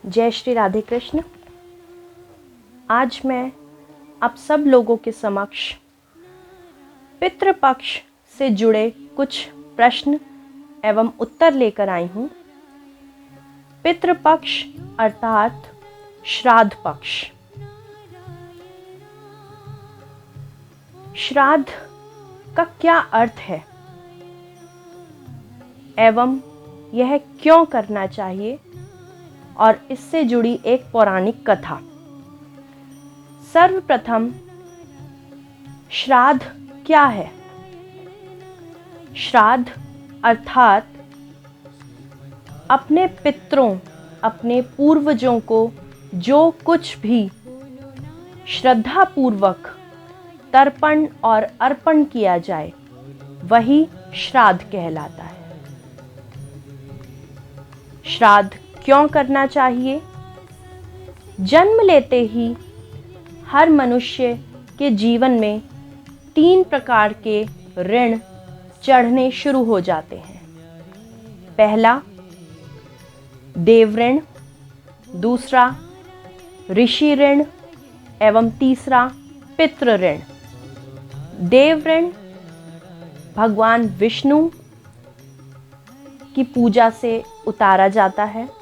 जय श्री राधे कृष्ण। आज मैं आप सब लोगों के समक्ष पितृपक्ष से जुड़े कुछ प्रश्न एवं उत्तर लेकर आई हूँ। पितृपक्ष अर्थात श्राद्ध पक्ष। श्राद्ध का क्या अर्थ है एवं यह क्यों करना चाहिए और इससे जुड़ी एक पौराणिक कथा। सर्वप्रथम श्राद्ध क्या है? श्राद्ध अर्थात अपने पितरों, अपने पूर्वजों को जो कुछ भी श्रद्धा पूर्वक तर्पण और अर्पण किया जाए वही श्राद्ध कहलाता है। श्राद्ध क्यों करना चाहिए? जन्म लेते ही हर मनुष्य के जीवन में 3 प्रकार के ऋण चढ़ने शुरू हो जाते हैं। पहला देव ऋण, दूसरा ऋषि ऋण एवं तीसरा पितृ ऋण। देव ऋण भगवान विष्णु की पूजा से उतारा जाता है।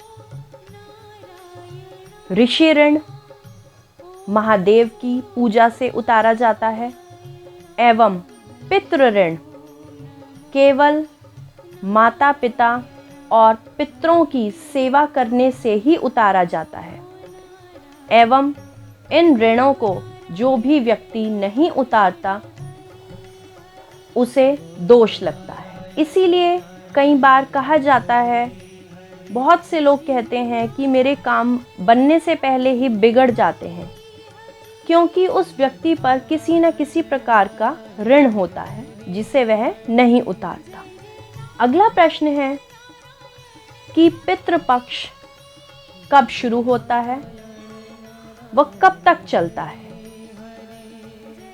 ऋषि ऋण महादेव की पूजा से उतारा जाता है एवं पितृ ऋण केवल माता पिता और पितरों की सेवा करने से ही उतारा जाता है एवं इन ऋणों को जो भी व्यक्ति नहीं उतारता उसे दोष लगता है। इसीलिए कई बार कहा जाता है, बहुत से लोग कहते हैं कि मेरे काम बनने से पहले ही बिगड़ जाते हैं क्योंकि उस व्यक्ति पर किसी न किसी प्रकार का ऋण होता है जिसे वह नहीं उतारता। अगला प्रश्न है कि पितृपक्ष कब शुरू होता है, वह कब तक चलता है?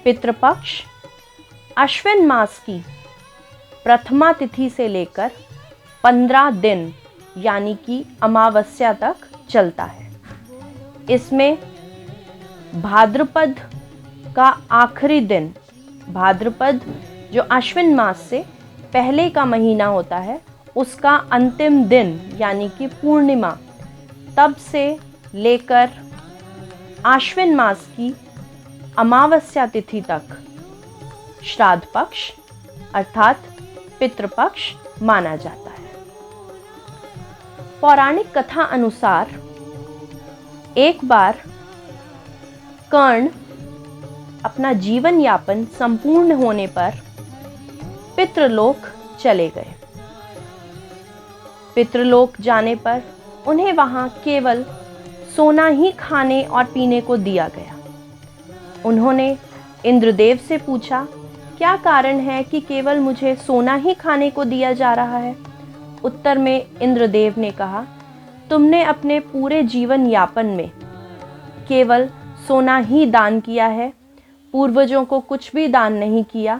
पितृपक्ष अश्विन मास की प्रथमा तिथि से लेकर 15 दिन यानी कि अमावस्या तक चलता है। इसमें भाद्रपद का आखिरी दिन, भाद्रपद जो अश्विन मास से पहले का महीना होता है, उसका अंतिम दिन यानी कि पूर्णिमा, तब से लेकर आश्विन मास की अमावस्या तिथि तक श्राद्ध पक्ष अर्थात पितृपक्ष माना जाता है। पौराणिक कथा अनुसार एक बार कर्ण अपना जीवन यापन संपूर्ण होने पर पितृलोक चले गए। पितृलोक जाने पर उन्हें वहां केवल सोना ही खाने और पीने को दिया गया। उन्होंने इंद्रदेव से पूछा, क्या कारण है कि केवल मुझे सोना ही खाने को दिया जा रहा है? उत्तर में इंद्रदेव ने कहा, तुमने अपने पूरे जीवन यापन में केवल सोना ही दान किया है, पूर्वजों को कुछ भी दान नहीं किया।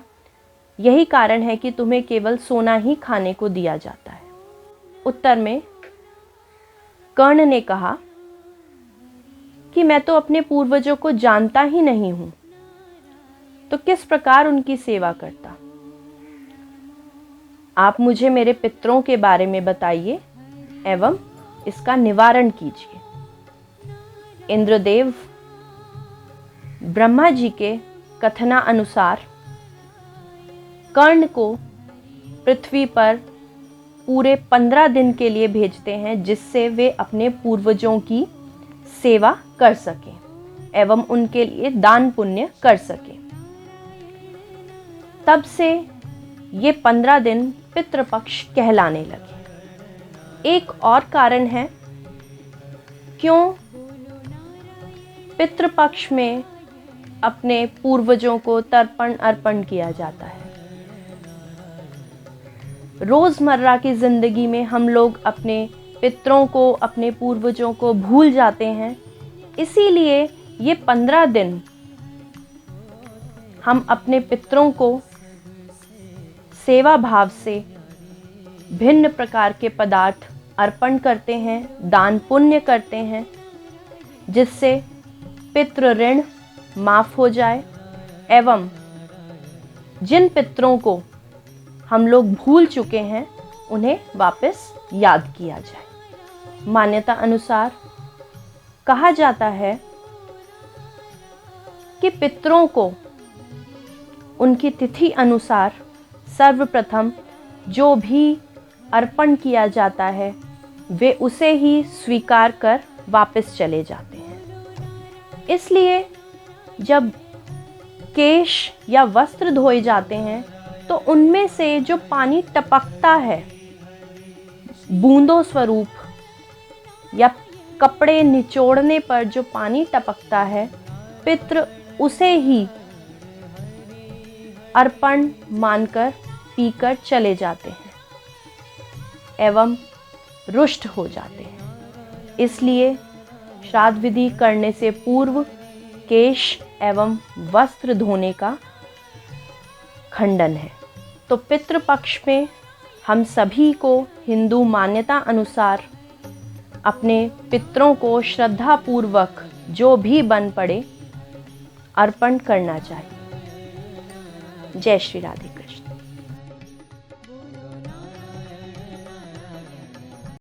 यही कारण है कि तुम्हें केवल सोना ही खाने को दिया जाता है। उत्तर में कर्ण ने कहा कि मैं तो अपने पूर्वजों को जानता ही नहीं हूं, तो किस प्रकार उनकी सेवा करता? आप मुझे मेरे पितरों के बारे में बताइए एवं इसका निवारण कीजिए। इंद्रदेव ब्रह्मा जी के कथना अनुसार कर्ण को पृथ्वी पर पूरे 15 दिन के लिए भेजते हैं, जिससे वे अपने पूर्वजों की सेवा कर सकें एवं उनके लिए दान पुण्य कर सकें। तब से ये 15 दिन पितृपक्ष कहलाने लगे। एक और कारण है क्यों पितृपक्ष में अपने पूर्वजों को तर्पण अर्पण किया जाता है। रोजमर्रा की जिंदगी में हम लोग अपने पितरों को, अपने पूर्वजों को भूल जाते हैं। इसीलिए ये 15 दिन हम अपने पितरों को सेवा भाव से भिन्न प्रकार के पदार्थ अर्पण करते हैं, दान पुण्य करते हैं, जिससे पितृ ऋण माफ हो जाए एवं जिन पितरों को हम लोग भूल चुके हैं उन्हें वापस याद किया जाए। मान्यता अनुसार कहा जाता है कि पितरों को उनकी तिथि अनुसार सर्वप्रथम जो भी अर्पण किया जाता है वे उसे ही स्वीकार कर वापस चले जाते हैं। इसलिए जब केश या वस्त्र धोए जाते हैं तो उनमें से जो पानी टपकता है बूंदों स्वरूप या कपड़े निचोड़ने पर जो पानी टपकता है, पितृ उसे ही अर्पण मानकर पीकर चले जाते हैं एवं रुष्ट हो जाते हैं। इसलिए श्राद्ध विधि करने से पूर्व केश एवं वस्त्र धोने का खंडन है। तो पितृपक्ष में हम सभी को हिंदू मान्यता अनुसार अपने पितरों को श्रद्धापूर्वक जो भी बन पड़े अर्पण करना चाहिए। जय श्री राधे।